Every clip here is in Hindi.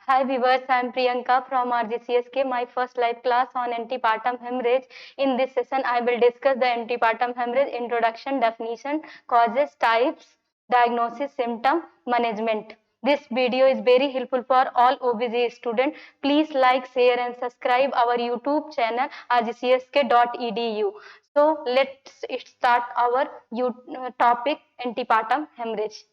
Hi viewers, I am Priyanka from RGCSK, my first live class on antepartum hemorrhage. In this session, I will discuss the antepartum hemorrhage introduction, definition, causes, types, diagnosis, symptom, management. This video is very helpful for all OBG students. Please like, share and subscribe our YouTube channel rgcsk.edu. So let's start our topic antepartum hemorrhage.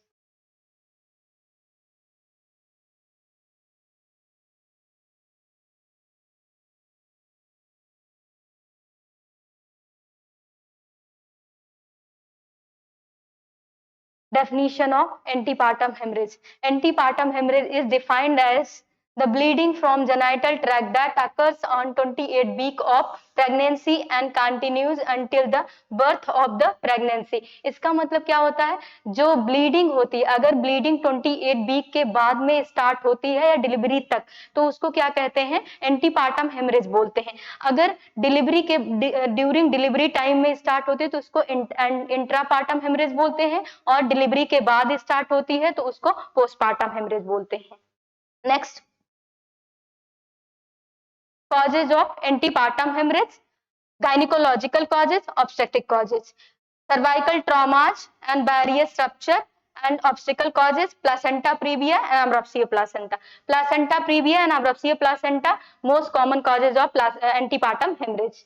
Definition of antepartum hemorrhage. Antepartum hemorrhage is defined as the bleeding from genital tract that occurs on 28th week of pregnancy and continues until the birth of the pregnancy. इसका मतलब क्या होता है, जो ब्लीडिंग होती है, अगर ब्लीडिंग 28 वीक के बाद में स्टार्ट होती है या डिलीवरी तक, तो उसको क्या कहते हैं, एंटीपार्टम हेमरेज बोलते हैं. अगर डिलीवरी के ड्यूरिंग डिलीवरी टाइम में स्टार्ट होती है तो उसको इंट्रापार्टम हेमरेज बोलते हैं, और डिलीवरी के बाद स्टार्ट होती है तो उसको पोस्टपार्टम हेमरेज बोलते हैं. Next, causes of antepartum hemorrhage: gynecological causes, obstetric causes, cervical traumas and various rupture, and obstacle causes placenta previa and abruptio placenta. Placenta previa and abruptio placenta most common causes of antepartum hemorrhage.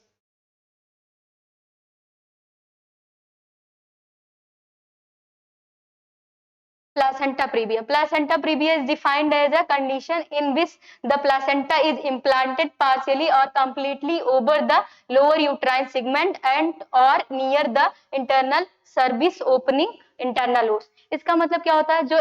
Placenta previa. Placenta previa is defined as a condition in which the placenta is implanted partially or completely over the lower uterine segment and or near the internal cervix opening internal os. इसका मतलब क्या होता है, जो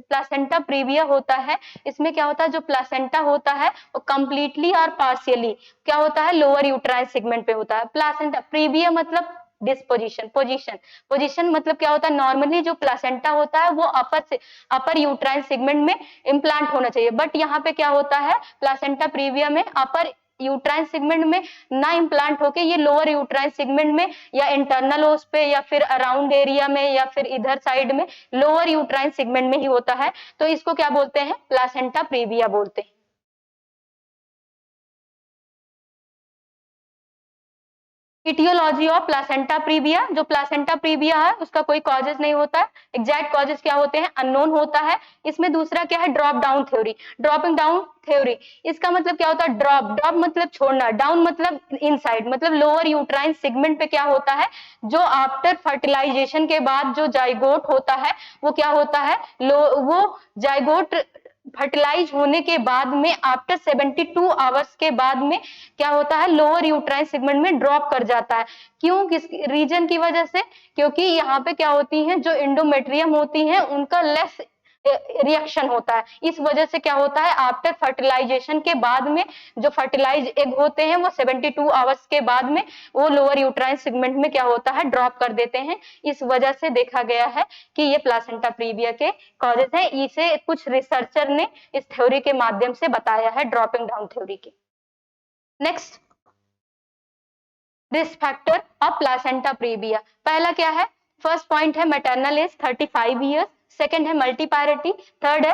प्लासेंटा प्रीविया होता है, इसमें क्या होता है, जो प्लासेंटा होता है वो कंप्लीटली और पार्शियली क्या होता है, लोअर यूट्राइन सेगमेंट पे होता है. प्लासेंटा प्रीविया मतलब डिस्पोजिशन, पोजीशन मतलब क्या होता है, नॉर्मली जो प्लासेंटा होता है वो अपर यूट्राइन सेगमेंट में इम्प्लांट होना चाहिए, बट यहाँ पे क्या होता है, प्लासेंटा प्रीविया में अपर यूट्राइन सेगमेंट में ना इम्प्लांट होके ये लोअर यूट्राइन सेगमेंट में या इंटरनल ओस पे या फिर अराउंड एरिया में या फिर इधर साइड में लोअर यूट्राइन सेगमेंट में ही होता है, तो इसको क्या बोलते हैं, प्लासेंटा प्रीविया बोलते हैं. Etiology of placenta previa. जो प्लासेंटा प्रीविया है उसका कोई कॉजेज नहीं होता है, एग्जैक्ट कॉजेज क्या होते हैं, अननोन होता है. इसमें दूसरा क्या है, drop down theory. Dropping down theory इसका मतलब क्या होता है, ड्रॉप मतलब छोड़ना, डाउन मतलब इनसाइड, मतलब लोअर यूट्राइन सेगमेंट पे क्या होता है, जो आफ्टर फर्टिलाइजेशन के बाद जो जाइगोट होता है वो क्या होता है, वो जाइगोट फर्टिलाइज होने के बाद में आफ्टर 72 आवर्स के बाद में क्या होता है, लोअर यूट्राइन सेगमेंट में ड्रॉप कर जाता है. क्यों, किस रीजन की वजह से, क्योंकि यहाँ पे क्या होती हैं, जो इंडोमेट्रियम होती हैं उनका लेस रिएक्शन होता है. इस वजह से क्या होता है, आफ्टर फर्टिलाइजेशन के बाद में जो फर्टिलाइज एग होते हैं वो 72 आवर्स के बाद में वो लोअर यूट्राइन सेगमेंट में क्या होता है, ड्रॉप कर देते हैं. इस वजह से देखा गया है कि ये प्लासेंटा प्रीविया के कॉजेज हैं. इसे कुछ रिसर्चर ने इस थ्योरी के माध्यम से बताया है, ड्रॉपिंग डाउन थ्योरी के. Next, risk factor of placenta previa. पहला क्या है, फर्स्ट पॉइंट है मैटरनल एज 35 ईयर्स, सेकंड है मल्टीपैरिटी, थर्ड है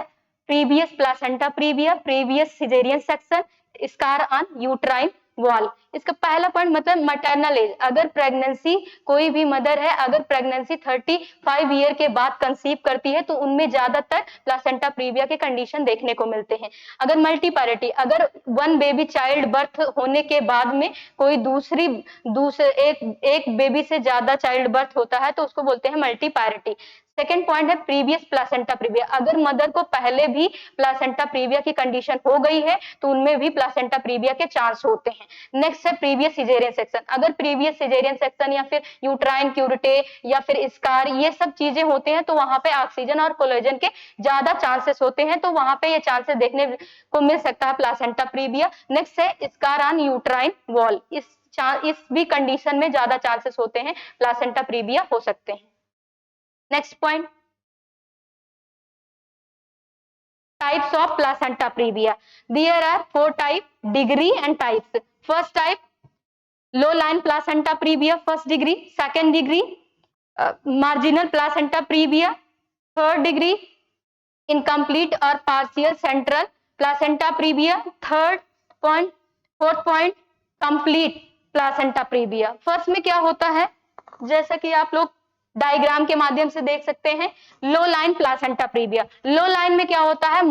previous placenta previa, previous caesarean section, scar on uterine wall. इसका पहला पॉइंट मतलब मैटरनल एज, अगर प्रेगनेंसी कोई भी मदर है अगर प्रेगनेंसी 35 ईयर के बाद कंसीव करती है तो उनमें ज्यादातर प्लासेंटा प्रीविया के कंडीशन देखने को मिलते हैं. अगर मल्टीपैरिटी, अगर वन बेबी चाइल्ड बर्थ होने के बाद में कोई एक बेबी से ज्यादा चाइल्ड बर्थ होता है तो उसको बोलते हैं मल्टीपैरिटी. सेकेंड पॉइंट है प्रीवियस प्लासेंटा प्रीविया, अगर मदर को पहले भी प्लासेंटा प्रीविया की कंडीशन हो गई है तो उनमें भी प्लासेंटा प्रीविया के चांस होते हैं. नेक्स्ट है प्रीवियस सिजेरियन सेक्शन, अगर प्रीवियस सिजेरियन सेक्शन या फिर यूट्राइन क्यूरिटे या फिर स्कार ये सब चीजें होते हैं तो वहां पे ऑक्सीजन और कोलेजन के ज्यादा चांसेस होते हैं, तो वहां पे ये चांसेस देखने को मिल सकता है प्लासेंटा प्रीविया. नेक्स्ट है स्कार ऑन यूट्राइन वॉल, इस भी कंडीशन में ज्यादा चांसेस होते हैं प्लासेंटा प्रीविया हो सकते हैं. Next point, types of placenta previa. There are 4 types, degree and types. First type, low line placenta previa, first degree. Second degree, marginal placenta previa. Third degree, incomplete or partial central placenta previa. Third point, fourth point, complete placenta previa. First में क्या होता है, जैसा कि आप लोग डायग्राम के माध्यम से देख सकते हैं, लो लाइन प्लासेंटा प्रीविया। लो लाइन में क्या होता है,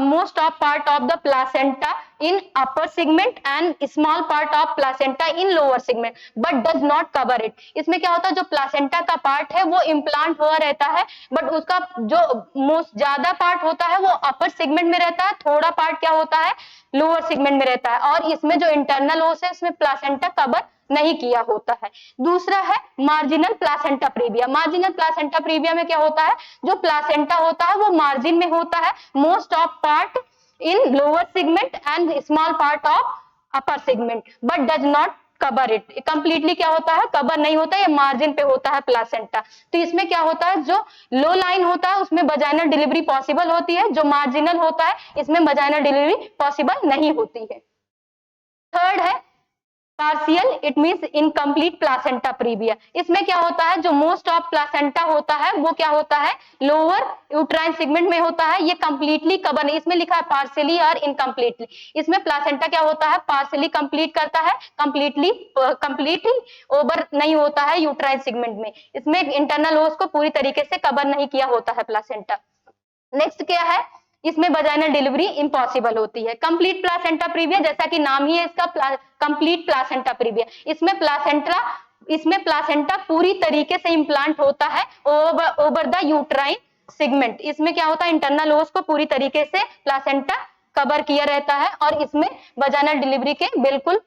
most of part of the placenta in upper segment and small part of placenta in lower segment but does not cover it। इसमें क्या होता है, जो प्लासेंटा का पार्ट है वो इम्प्लांट हुआ रहता है, बट उसका जो मोस्ट ज्यादा पार्ट होता है वो अपर सेगमेंट में रहता है, थोड़ा पार्ट क्या होता है लोअर सेगमेंट में रहता है, और इसमें जो इंटरनल ओस है उसमें प्लासेंटा कवर नहीं किया होता है। दूसरा है marginal placenta previa. Marginal placenta previa में क्या होता है, जो प्लासेंटा होता है वो मार्जिन में होता है, most of part in lower segment and small part of upper segment but does not cover it. Completely क्या होता है, कवर नहीं होता, ये मार्जिन पे होता है प्लासेंटा। तो इसमें क्या होता है, जो लो लाइन होता है उसमें वजाइनल डिलीवरी पॉसिबल होती है, जो मार्जिनल होता है इसमें वजाइनल डिलीवरी पॉसिबल नहीं होती है। थर्ड है partial, it means incomplete placenta previa. इसमें क्या होता है, जो मोस्ट ऑफ प्लासेंटा होता है वो क्या होता है लोअर यूट्राइन सेगमेंट में होता है, ये कंप्लीटली कवर नहीं, इसमें लिखा है पार्शियली और इनकम्प्लीटली। इसमें प्लासेंटा क्या होता है, पार्शियली कंप्लीट करता है, कंप्लीटली ओवर नहीं होता है यूट्राइन सेगमेंट में, इसमें इंटरनल ओस को पूरी तरीके से कवर नहीं किया होता है प्लासेंटा। नेक्स्ट क्या है, इसमें वजाइनल डिलीवरी इम्पॉसिबल होती है। कंप्लीट प्लासेंटा प्रीविया, जैसा कि नाम ही है इसका कंप्लीट प्लासेंटा प्रीविया, इसमें प्लासेंटा पूरी तरीके से इम्प्लांट होता है ओवर द यूट्राइन सेगमेंट। इसमें क्या होता है, इंटरनल ओस को पूरी तरीके से प्लासेंटा कवर किया रहता है और इसमें वजाइनल डिलीवरी के बिल्कुल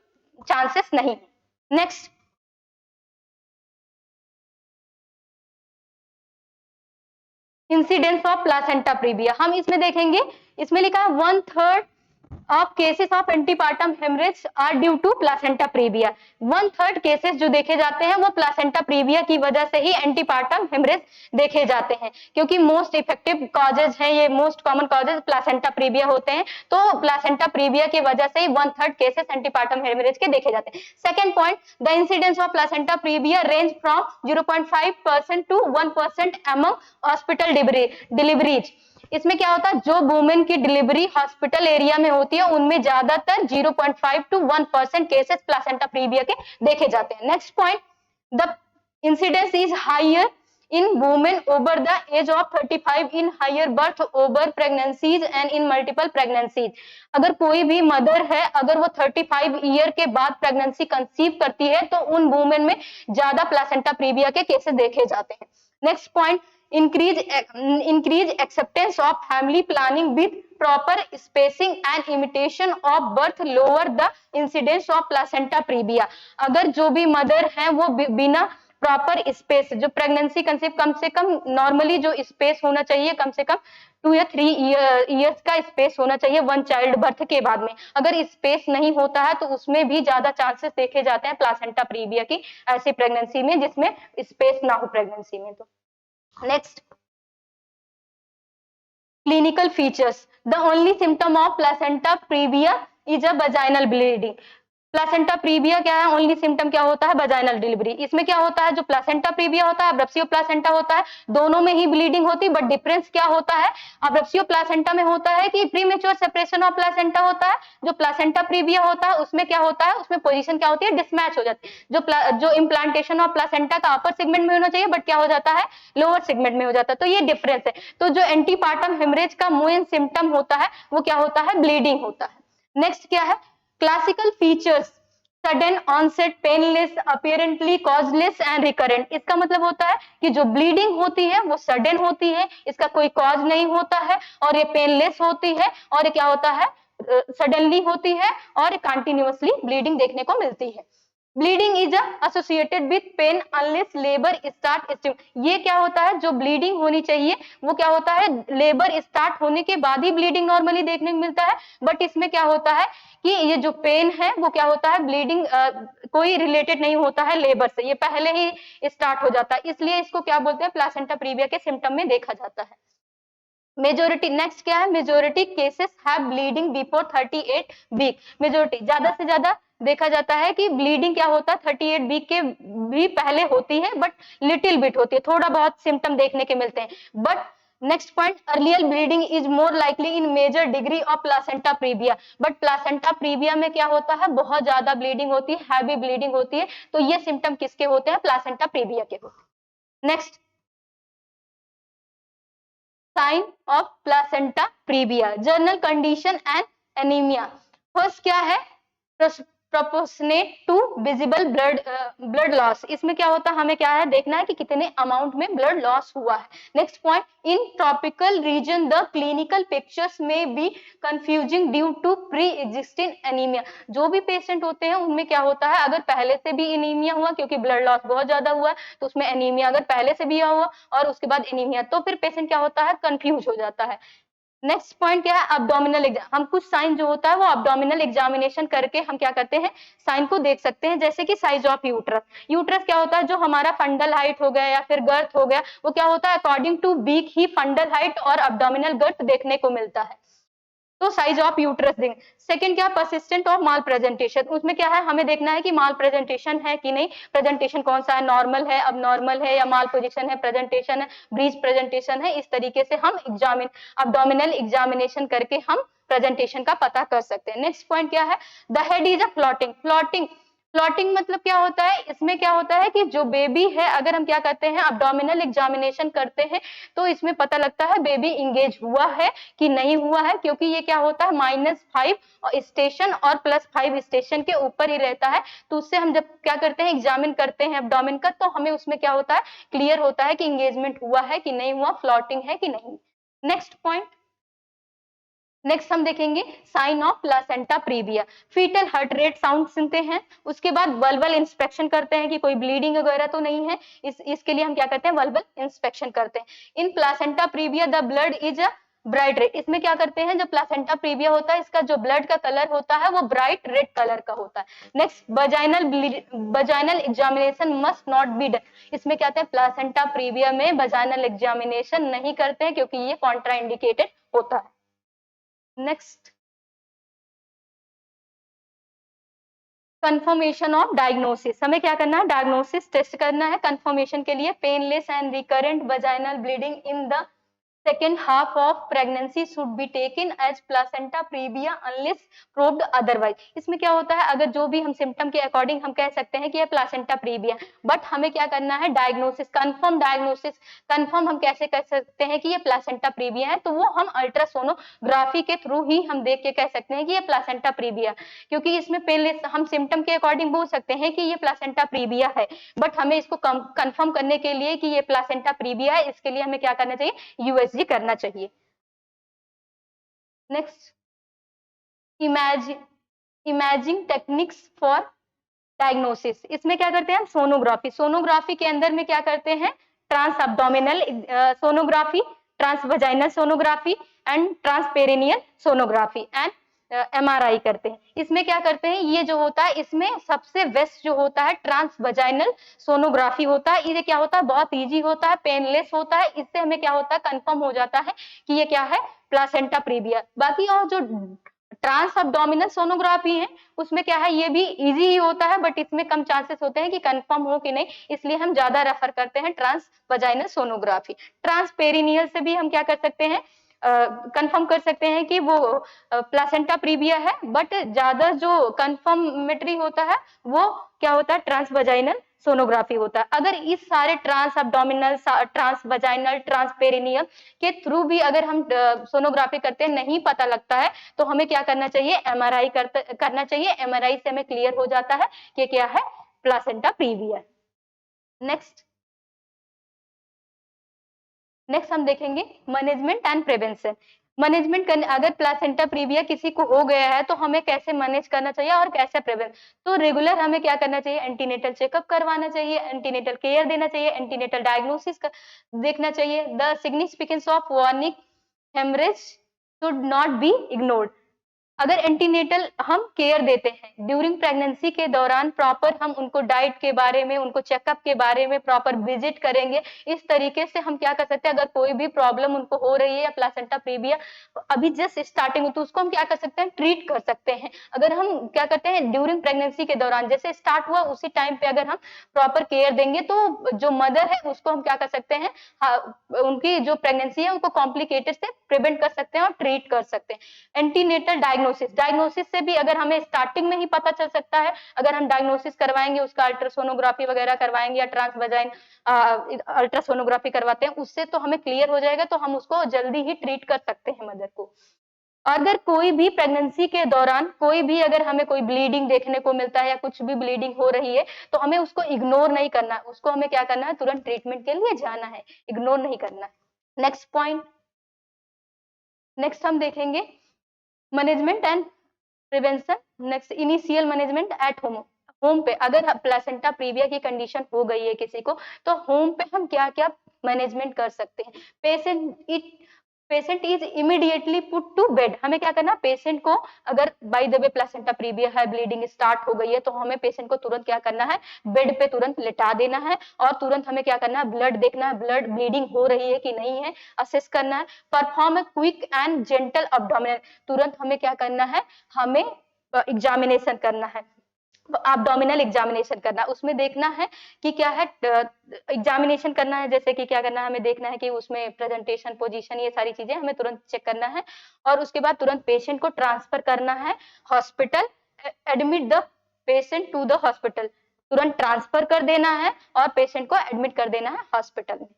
चांसेस नहीं। Next incidence of placenta previa, हम इसमें देखेंगे, इसमें लिखा है 1/3 of cases of antepartum haemorrhage are due to placenta previa. 1/3 cases जो देखे जाते हैं वो प्लासेंटा प्रीविया की वजह से ही एंटीपार्टम हेमरेज देखे जाते हैं, क्योंकि मोस्ट इफेक्टिव कॉजेज हैं ये, most common causes placenta previa होते हैं, तो प्लासेंटा प्रीविया की वजह से ही 1/3 केसेस एंटीपार्टम हेमरेज के देखे जाते हैं। Second point, the incidence of placenta previa range from 0.5% to 1% among hospital deliveries. इसमें क्या होता है, जो वुमेन की डिलीवरी हॉस्पिटल एरिया में होती है उनमें ज्यादातर 0.5 to 1% केसेस प्लासेंटा प्रीविया के देखे जाते हैं। Next point, the incidence is higher in women over the age of 35 in higher birth over pregnancies and in multiple pregnancies. अगर कोई भी मदर है, अगर वो 35 ईयर के बाद प्रेगनेंसी कंसीव करती है तो उन वुमेन में ज्यादा प्लासेंटा प्रीविया के केसेस देखे जाते हैं। Next point, increase acceptance of family planning with proper spacing and imitation of birth lower the incidence of placenta previa। अगर जो भी मदर है वो बिना प्रॉपर स्पेस, जो प्रेगनेंसी कंसीव कम से कम नॉर्मली जो स्पेस होना चाहिए कम से कम 2 या 3 ईयर्स का स्पेस होना चाहिए वन चाइल्ड बर्थ के बाद में, अगर स्पेस नहीं होता है तो उसमें भी ज्यादा चांसेस देखे जाते हैं प्लासेंटा प्रीविया की ऐसी प्रेगनेंसी में जिसमें स्पेस ना हो प्रेगनेंसी में। तो next, clinical features, the only symptom of placenta previa is a vaginal bleeding। Placenta previa क्या है, ओनली सिम्टम क्या होता है, वजाइनल डिलीवरी। इसमें क्या होता है, जो प्लासेंटा प्रीविया होता है अब्रप्सियो प्लासेंटा होता है, दोनों में ही ब्लीडिंग होती है, बट डिफरेंस क्या होता है, अब्रप्सियो प्लासेंटा में होता है कि प्रीमेच्योर सेपरेशन ऑफ प्लासेंटा होता है, जो प्लासेंटा प्रीविया होता है उसमें क्या होता है, उसमें पोजीशन क्या होती है, डिसमैच हो जाती है, जो इम्प्लांटेशन ऑफ प्लासेंटा का अपर सेगमेंट में होना चाहिए बट क्या हो जाता है लोअर सेगमेंट में हो जाता है, तो ये डिफरेंस है। तो जो एंटीपार्टम हेमरेज का मेन सिम्टम होता है वो क्या होता है, ब्लीडिंग होता है। नेक्स्ट क्या है, classical features, sudden onset, painless, apparently causeless and recurrent. इसका मतलब होता है कि जो ब्लीडिंग होती है वो सडन होती है, इसका कोई कॉज नहीं होता है, और ये पेनलेस होती है, और ये क्या होता है सडनली होती है, और कंटिन्यूअसली ब्लीडिंग देखने को मिलती है। Bleeding is associated with pain unless labour start. ये क्या होता है, जो ब्लीडिंग होनी चाहिए वो क्या होता है, लेबर स्टार्ट होने के बाद ही ब्लीडिंग नॉर्मली देखने को मिलता है, बट इसमें क्या होता है कि ये जो पेन है वो क्या होता है, ब्लीडिंग कोई रिलेटेड नहीं होता है लेबर से, ये पहले ही स्टार्ट हो जाता है, इसलिए इसको क्या बोलते हैं, प्लासेंटा प्रीविया के सिम्टम में देखा जाता है। मेजोरिटी, नेक्स्ट क्या है, majority cases have bleeding before 38 week. Majority, ज्यादा से ज्यादा देखा जाता है कि ब्लीडिंग क्या होता है 38 वीक के भी पहले होती है, बट लिटिल बिट होती है, थोड़ा बहुत सिम्टम देखने के मिलते हैं, but next point, earlier bleeding is more likely in major degree of placenta previa, but placenta previa में क्या होता है, बहुत ज्यादा ब्लीडिंग होती है, हैवी ब्लीडिंग होती है, तो ये सिम्टम किसके होते हैं, प्लासेंटा प्रीविया के होते हैं। Next, sign of placenta previa, general condition and anaemia. First क्या है, proportionate to visible blood loss, इसमें क्या होता है, हमें क्या है देखना है कि कितने अमाउंट में ब्लड लॉस हुआ है। Next point, in tropical region the clinical pictures में be confusing due to pre existing anaemia, जो भी पेशेंट होते हैं उनमें क्या होता है, अगर पहले से भी एनीमिया हुआ, क्योंकि ब्लड लॉस बहुत ज्यादा हुआ है तो उसमें एनीमिया अगर पहले से भी हुआ और उसके बाद एनीमिया, तो फिर पेशेंट क्या होता है, कंफ्यूज हो जाता है। नेक्स्ट पॉइंट क्या है, अब्डोमिनल एग्जाम, हम कुछ साइन जो होता है वो अब्डोमिनल एग्जामिनेशन करके हम क्या करते हैं, साइन को देख सकते हैं, जैसे कि साइज ऑफ यूट्रस, यूट्रस क्या होता है, जो हमारा फंडल हाइट हो गया या फिर गर्थ हो गया, वो क्या होता है, अकॉर्डिंग टू बीक ही फंडल हाइट और अब्डोमिनल गर्थ देखने को मिलता है, तो साइज ऑफ यूट्रस देंगे। सेकंड क्या, परसिस्टेंट ऑफ माल प्रेजेंटेशन, उसमें क्या है, हमें देखना है कि माल प्रेजेंटेशन है कि नहीं, प्रेजेंटेशन कौन सा है, नॉर्मल है, अब नॉर्मल है, या माल पोजिशन है, प्रेजेंटेशन है, ब्रीज प्रेजेंटेशन है, इस तरीके से हम अब्डोमिनल एग्जामिनेशन करके हम प्रेजेंटेशन का पता कर सकते हैं। नेक्स्ट पॉइंट क्या है, the head is a floating, floating मतलब क्या होता है, इसमें क्या होता है कि जो बेबी है, अगर हम क्या करते हैं, अब्डोमिनल एग्जामिनेशन करते हैं तो इसमें पता लगता है बेबी इंगेज हुआ है कि नहीं हुआ है, क्योंकि ये क्या होता है, -5 स्टेशन और +5 स्टेशन के ऊपर ही रहता है, तो उससे हम जब क्या करते हैं, एग्जामिन करते हैं अब्डोमिन का, तो हमें उसमें क्या होता है, क्लियर होता है कि इंगेजमेंट हुआ है कि नहीं हुआ, फ्लोटिंग है कि नहीं। नेक्स्ट पॉइंट, नेक्स्ट हम देखेंगे sign of placenta previa, fetal heart rate sound सुनते हैं, उसके बाद वल्वल इंस्पेक्शन करते हैं कि कोई ब्लीडिंग वगैरह तो नहीं है, इसके लिए हम क्या करते हैं, वल्वल इंस्पेक्शन करते हैं। In placenta praevia the blood is a bright red, इसमें क्या करते हैं, जब प्लासेंटा प्रीविया होता है, इसका जो ब्लड का कलर होता है वो ब्राइट रेड कलर का होता है। Next, vaginal examination must not be done, इसमें क्या कहते हैं, प्लासेंटा प्रीविया में वजाइनल एग्जामिनेशन नहीं करते हैं, क्योंकि ये कॉन्ट्राइंडिकेटेड होता है। नेक्स्ट, कंफर्मेशन ऑफ डायग्नोसिस, हमें क्या करना है, डायग्नोसिस टेस्ट करना है कंफर्मेशन के लिए, painless and recurrent vaginal bleeding in the second half of pregnancy should be taken as placenta previa unless proved otherwise, इसमें क्या होता है, अगर जो भी हम सिम्टम के अकॉर्डिंग हम कह सकते हैं कि ये प्लासेंटा प्रीविया, बट हमें क्या करना है, डायग्नोसिस, कंफर्म हम कैसे कर सकते हैं कि ये प्लासेंटा प्रीविया है, तो वो हम अल्ट्रासोनोग्राफी के थ्रू ही हम देख के कह सकते हैं कि ये प्लासेंटा प्रीविया, क्योंकि इसमें पेनलेस हम सिम्टम के अकॉर्डिंग बोल सकते हैं कि ये प्लासेंटा प्रीविया है, बट हमें इसको कंफर्म करने के लिए कि ये प्लासेंटा प्रीविया है, इसके लिए हमें क्या करना चाहिए, यूएसजी करना चाहिए। Next, imaging techniques for diagnosis, इसमें क्या करते हैं हम, सोनोग्राफी, सोनोग्राफी के अंदर में क्या करते हैं, transabdominal sonography, transvaginal sonography and transperineal sonography and MRI करते हैं। इसमें क्या करते हैं, ये जो होता है इसमें सबसे बेस्ट जो होता है ट्रांस वजाइनल सोनोग्राफी होता है, ये क्या होता है, बहुत इजी होता है, पेनलेस होता है, इससे हमें क्या होता है, कंफर्म हो जाता है कि ये क्या है, प्लासेंटा प्रीविया। बाकी और जो ट्रांस अब्डोमिनल सोनोग्राफी है उसमें क्या है, ये भी इजी ही होता है, बट इसमें कम चांसेस होते हैं कि कंफर्म हो कि नहीं, इसलिए हम ज्यादा रेफर करते हैं transvaginal sonography. Transperineal से भी हम क्या कर सकते हैं, कंफर्म कर सकते हैं कि वो प्लासेंटा प्रीविया है, बट ज्यादा जो कंफर्मेटरी होता है वो क्या होता है, ट्रांस वजाइनल सोनोग्राफी होता है। अगर इस सारे transabdominal, transvaginal, transperineal के थ्रू भी अगर हम सोनोग्राफी करते हैं, नहीं पता लगता है, तो हमें क्या करना चाहिए, एमआरआई करना चाहिए, एमआरआई से हमें क्लियर हो जाता है कि क्या है, प्लासेंटा प्रीविया। नेक्स्ट हम देखेंगे मैनेजमेंट एंड प्रिवेंशन, मैनेजमेंट करने, अगर प्लासेंटा प्रीविया किसी को हो गया है तो हमें कैसे मैनेज करना चाहिए और कैसे प्रिवेंट, तो रेगुलर हमें क्या करना चाहिए, एंटीनेटल चेकअप करवाना चाहिए, एंटीनेटल केयर देना चाहिए, एंटीनेटल डायग्नोसिस देखना चाहिए, the significance of warning haemorrhage should not be ignored, अगर एंटीनेटल हम केयर देते हैं ड्यूरिंग प्रेगनेंसी के दौरान, प्रॉपर हम उनको डाइट के बारे में, उनको चेकअप के बारे में प्रॉपर विजिट करेंगे, इस तरीके से हम क्या कर सकते हैं, अगर कोई भी प्रॉब्लम उनको हो रही है या प्लासेंटा प्रीविया अभी जस्ट स्टार्टिंग हो, तो उसको हम क्या कर सकते हैं, ट्रीट कर सकते हैं। अगर हम क्या करते हैं ड्यूरिंग प्रेगनेंसी के दौरान, जैसे स्टार्ट हुआ उसी टाइम पे अगर हम प्रॉपर केयर देंगे, तो जो मदर है उसको हम क्या कर सकते हैं, उनकी जो प्रेगनेंसी है उनको कॉम्प्लिकेटेड से प्रिवेंट कर सकते हैं और ट्रीट कर सकते हैं। एंटीनेटल डायग्नोसिस, डायग्नोसिस से भी अगर हमें स्टार्टिंग में ही पता चल सकता है, अगर हम डायग्नोसिस करवाएंगे, उसका अल्ट्रासोनोग्राफी वगैरह करवाएंगे या ट्रांसवाजाइन अल्ट्रासोनोग्राफी करवाते हैं, उससे तो हमें क्लियर हो जाएगा, तो हम उसको जल्दी ही ट्रीट कर सकते हैं मदर को। अगर कोई भी प्रेगनेंसी के दौरान कोई भी अगर हमें कोई ब्लीडिंग देखने को मिलता है या कुछ भी ब्लीडिंग हो रही है, तो हमें उसको इग्नोर नहीं करना है, उसको हमें क्या करना है, तुरंत ट्रीटमेंट के लिए जाना है, इग्नोर नहीं करना। नेक्स्ट पॉइंट, नेक्स्ट हम देखेंगे management and prevention. Next initial management at home. Home पे अगर प्लेसेंटा प्रीविया की कंडीशन हो गई है किसी को, तो होम पे हम क्या क्या मैनेजमेंट कर सकते हैं। Patient is immediately put to bed, हमें क्या करना, पेशेंट को अगर by the way placenta previa है, ब्लीडिंग स्टार्ट हो गई है, तो हमें पेशेंट को तुरंत क्या करना है, बेड पे तुरंत लिटा देना है और तुरंत हमें क्या करना है, ब्लड देखना है, ब्लड ब्लीडिंग हो रही है कि नहीं है, असेस करना है। Perform a quick and gentle abdominal, तुरंत हमें क्या करना है, हमें एग्जामिनेशन करना है, एब्डोमिनल एग्जामिनेशन करना, उसमें देखना है कि क्या है, एग्जामिनेशन करना है, जैसे कि क्या करना है, हमें देखना है कि उसमें प्रेजेंटेशन, पोजीशन, ये सारी चीजें हमें तुरंत चेक करना है। और उसके बाद तुरंत पेशेंट को ट्रांसफर करना है hospital, admit the patient to the hospital, तुरंत ट्रांसफर कर देना है और पेशेंट को एडमिट कर देना है हॉस्पिटल में।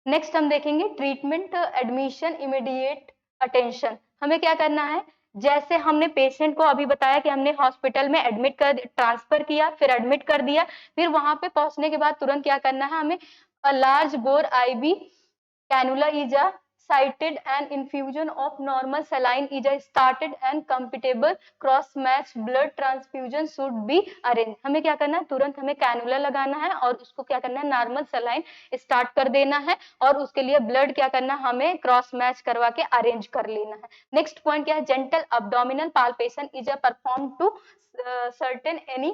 नेक्स्ट हम देखेंगे ट्रीटमेंट, एडमिशन, इमीडिएट अटेंशन। हमें क्या करना है, जैसे हमने पेशेंट को अभी बताया कि हमने हॉस्पिटल में एडमिट कर, ट्रांसफर किया, फिर एडमिट कर दिया, फिर वहां पे पहुंचने के बाद तुरंत क्या करना है, हमें a large bore IV cannula is a sited and infusion of normal saline is a started and compatible cross match blood transfusion should be arranged। हमें क्या करना है, तुरंत हमें कैनुला लगाना है और उसको क्या करना है, नॉर्मल सलाइन स्टार्ट कर देना है और उसके लिए ब्लड क्या करना है, हमें क्रॉस मैच करवा के अरेंज कर लेना है। नेक्स्ट पॉइंट क्या है, gentle abdominal palpation is a perform to certain any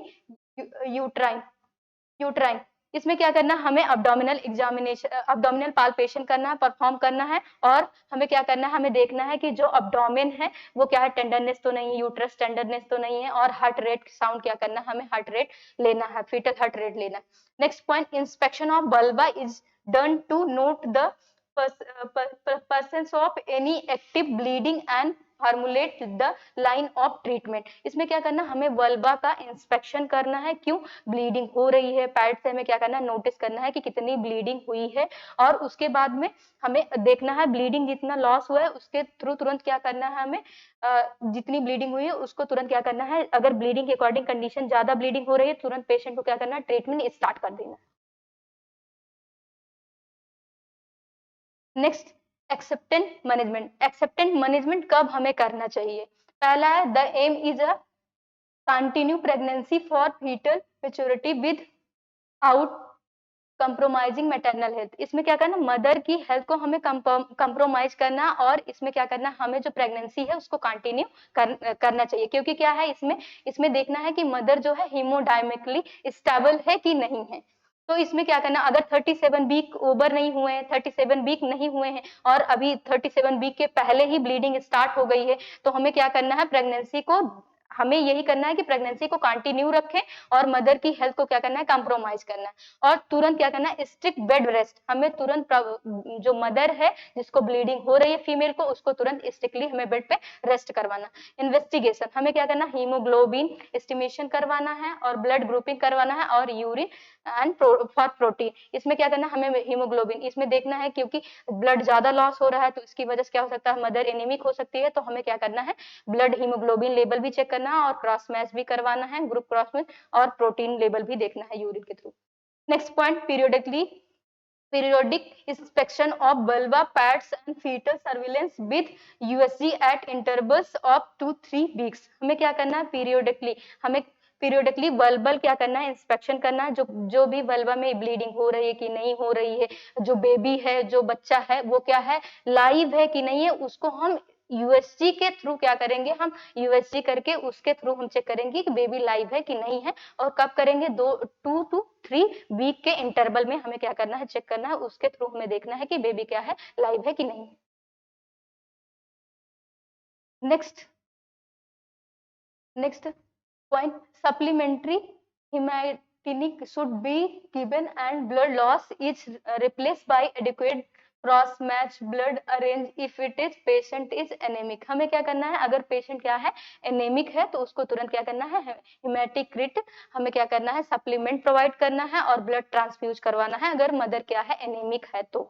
uterine. इसमें क्या करना, हमें अब्डोमिनल एग्जामिनेशन, अब्डोमिनल पाल्पेशन करना है, परफॉर्म करना है और हमें क्या करना है, हमें देखना है कि जो अब्डोमेन है वो क्या है, टेंडरनेस तो नहीं है, यूट्रस टेंडरनेस तो नहीं है, और हार्ट रेट साउंड क्या करना है, हमें हार्ट रेट लेना है, फीटल हार्ट रेट लेना है। नेक्स्ट पॉइंट, इंस्पेक्शन ऑफ बल्बा is done to note the presence of any active bleeding and formulate the line of treatment। इसमें क्या करना, हमें वल्बा का इंस्पेक्शन करना है, क्यों, ब्लीडिंग हो रही है, पैड से हमें क्या करना है, नोटिस करना है कि कितनी ब्लीडिंग हुई है, और उसके बाद में हमें देखना है ब्लीडिंग जितना लॉस हुआ है उसके थ्रू तुरंत क्या करना है, हमें जितनी ब्लीडिंग हुई है उसको तुरंत क्या करना है, अगर ब्लीडिंग के अकॉर्डिंग कंडीशन ज्यादा ब्लीडिंग हो रही है, तुरंत पेशेंट को क्या करना है, ट्रीटमेंट स्टार्ट कर देना है। Next, expectant management. Expectant management कब हमें करना चाहिए, पहला है the aim is a continue pregnancy for fetal maturity without compromising maternal health. इसमें क्या करना, मदर की हेल्थ को हमें कंप्रोमाइज करना और इसमें क्या करना, हमें जो प्रेगनेंसी है उसको कंटिन्यू करना चाहिए, क्योंकि क्या है, इसमें देखना है कि मदर जो है हीमोडायनेमिकली स्टेबल है कि नहीं है। तो इसमें क्या करना, अगर 37 वीक ओवर नहीं हुए हैं, 37 वीक नहीं हुए हैं और अभी 37 वीक के पहले ही ब्लीडिंग स्टार्ट हो गई है, तो हमें क्या करना है, प्रेगनेंसी को हमें यही करना है कि प्रेगनेंसी को कंटिन्यू रखें और मदर की हेल्थ को क्या करना है, कंप्रोमाइज करना है। और तुरंत क्या करना है, स्ट्रिक्ट बेड रेस्ट, हमें तुरंत जो मदर है जिसको ब्लीडिंग हो रही है फीमेल को, उसको तुरंत स्ट्रिक्टली हमें बेड पे रेस्ट करवाना। इन्वेस्टिगेशन, हमें क्या करना, हीमोग्लोबिन एस्टिमेशन करवाना है और ब्लड ग्रुपिंग करवाना है और यूरिन एंड फॉर प्रोटीन। इसमें क्या करना, हमें हीमोग्लोबिन इसमें देखना है, क्योंकि ब्लड ज्यादा लॉस हो रहा है तो इसकी वजह से क्या हो सकता है, मदर एनीमिक हो सकती है, तो हमें क्या करना है, ब्लड हीमोग्लोबिन लेवल भी चेक करना है और क्रॉस मैच भी करवाना है, ग्रुप क्रॉस मैच, और प्रोटीन लेवल भी देखना है यूरिन के through. Next point, periodic inspection of vulva, pads and fetal surveillance with USG at intervals of 2-3 weeks। हमें क्या करना है, periodically हमें पीरियडिकली वल्बल क्या करना है, इंस्पेक्शन करना है, जो भी वल्वा में ब्लीडिंग हो रही है कि नहीं हो रही है, जो बेबी है, जो बच्चा है, वो क्या है, लाइव है कि नहीं है, उसको हम यूएसजी के थ्रू क्या करेंगे, हम यूएसजी करके उसके थ्रू हम चेक करेंगे कि बेबी लाइव है कि नहीं है। और कब करेंगे, 2 to 3 वीक के इंटरवल में हमें क्या करना है, चेक करना है, उसके थ्रू हमें देखना है कि बेबी क्या है, लाइव है कि नहीं है। Next point, supplementary hematinic should be given and blood loss is replaced by adequate cross match blood arrange if it is patient is anaemic. हमें क्या करना है, अगर पेशेंट क्या है, एनेमिक है, तो उसको तुरंत क्या करना है, हेमेटिक्रिट हमें क्या करना है, सप्लीमेंट प्रोवाइड करना है और ब्लड ट्रांसफ्यूज करवाना है अगर मदर क्या है, एनेमिक है तो।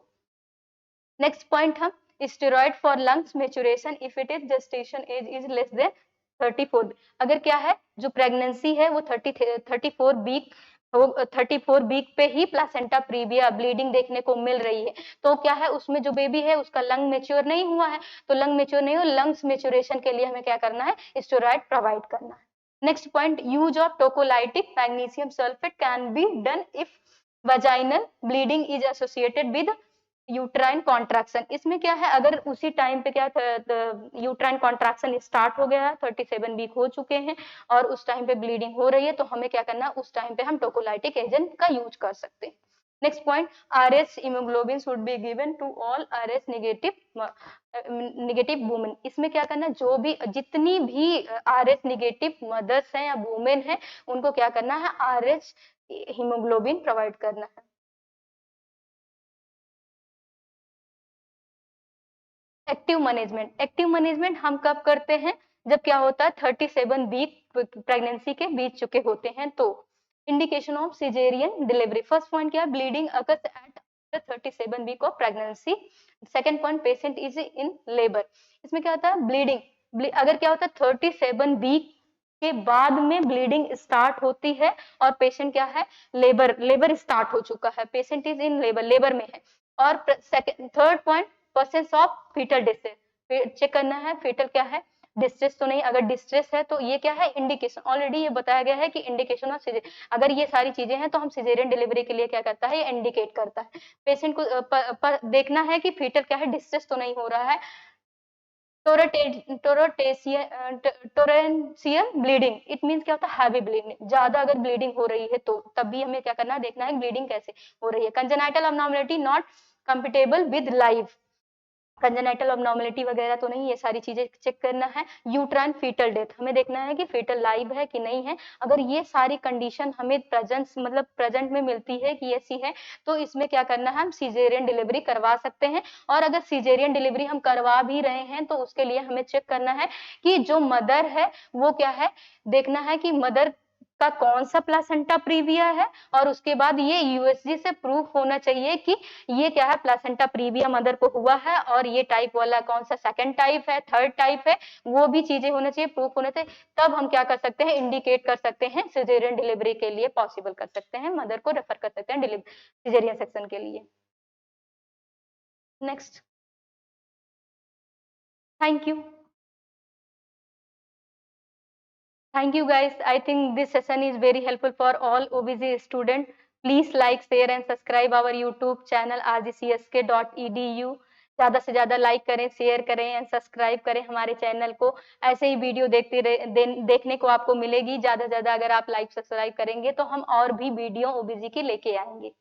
नेक्स्ट पॉइंट, हम steroid for lungs maturation if it is gestation age is less than 34। अगर क्या है, जो प्रेगनेंसी है वो 34 वीक 34 वीक पे ही प्लासेंटा प्रीविया ब्लीडिंग देखने को मिल रही है, तो क्या है, उसमें जो बेबी है उसका लंग मेच्योर नहीं हुआ है, तो लंग मेच्योर नहीं हो, लंग्स मेच्योरेशन के लिए हमें क्या करना है, स्टेरॉइड प्रोवाइड करना है। Next point, use of tocolytic magnesium sulphate can be done if vaginal bleeding is associated with uterine contraction. इसमें क्या है, अगर उसी टाइम पे क्या यूट्राइन कॉन्ट्रैक्शन स्टार्ट हो गया है, 37 वीक हो चुके हैं और उस टाइम पे ब्लीडिंग हो रही है, तो हमें क्या करना है, उस टाइम पे हम टोकोलाइटिक एजेंट का यूज कर सकते हैं। Next point, Rh haemoglobin should be given to all Rh negative women. इसमें क्या करना है, जो भी जितनी भी आरएच नेगेटिव मदर्स हैं या वुमेन है, उनको क्या करना है, आरएच हीमोग्लोबिन प्रोवाइड करना है। एक्टिव मैनेजमेंट हम कब करते हैं, जब क्या होता है, 37 वीक प्रेगनेंसी के बीत चुके होते हैं तो। Indication of caesarean delivery, first point क्या है, bleeding occurs at 37 week of pregnancy. Second point, patient is in labour. इसमें क्या होता है, ब्लीडिंग अगर क्या होता है, 37 वीक के बाद में ब्लीडिंग स्टार्ट होती है और पेशेंट क्या है, लेबर स्टार्ट हो चुका है, पेशेंट इज इन लेबर में है। और third point, presence of fetal distress, check करना है फीटल क्या है, डिस्ट्रेस तो नहीं, अगर डिस्ट्रेस है तो ये क्या है, इंडिकेशन, ऑलरेडी ये बताया गया है कि इंडिकेशन ऑफ अगर ये सारी चीजें हैं तो हम सिजेरियन डिलीवरी के लिए क्या करता है, ये इंडिकेट करता है। पेशेंट को पर देखना है कि फीटल क्या है, डिस्ट्रेस तो नहीं हो रहा है। टोरेंशियल ब्लीडिंग, इट मींस क्या होता है, हैवी ब्लीडिंग, ज्यादा अगर ब्लीडिंग हो रही है तो तब भी हमें क्या करना है, देखना है ब्लीडिंग कैसे हो रही है। Congenital abnormality not compatible with life, congenital abnormality वगैरह तो नहीं, ये सारी चीजें चेक करना है। यूट्राइन फीटल डेथ, हमें देखना है कि फीटल लाइव है कि नहीं है। अगर ये सारी कंडीशन हमें प्रेजेंट में मिलती है कि ऐसी है, तो इसमें क्या करना है, हम सिजेरियन डिलीवरी करवा सकते हैं। और अगर सिजेरियन डिलीवरी हम करवा भी रहे हैं तो उसके लिए हमें चेक करना है कि जो मदर है वो क्या है, देखना है कि मदर का कौन सा प्लासेंटा प्रीविया है, और उसके बाद ये यूएसजी से प्रूफ होना चाहिए कि ये क्या है, प्लासेंटा प्रीविया मदर को हुआ है, और ये टाइप वाला कौन सा सेकंड टाइप है, थर्ड टाइप है, वो भी चीजें होना चाहिए, प्रूफ होना चाहिए। तब हम क्या कर सकते हैं, इंडिकेट कर सकते हैं, सिजेरियन डिलीवरी के लिए पॉसिबल कर सकते हैं, मदर को रेफर कर सकते हैं सिजेरियन सेक्शन के लिए। Next, thank you. Thank you guys. I think this session is very helpful for all OBG student. Please like, share and subscribe our YouTube channel rgcsk.edu. ज्यादा से ज्यादा लाइक करें, शेयर करें एंड सब्सक्राइब करें हमारे चैनल को। ऐसे ही वीडियो देखने को आपको मिलेगी। ज्यादा से ज्यादा अगर आप लाइक सब्सक्राइब करेंगे तो हम और भी वीडियो ओबीजी की लेके आएंगे।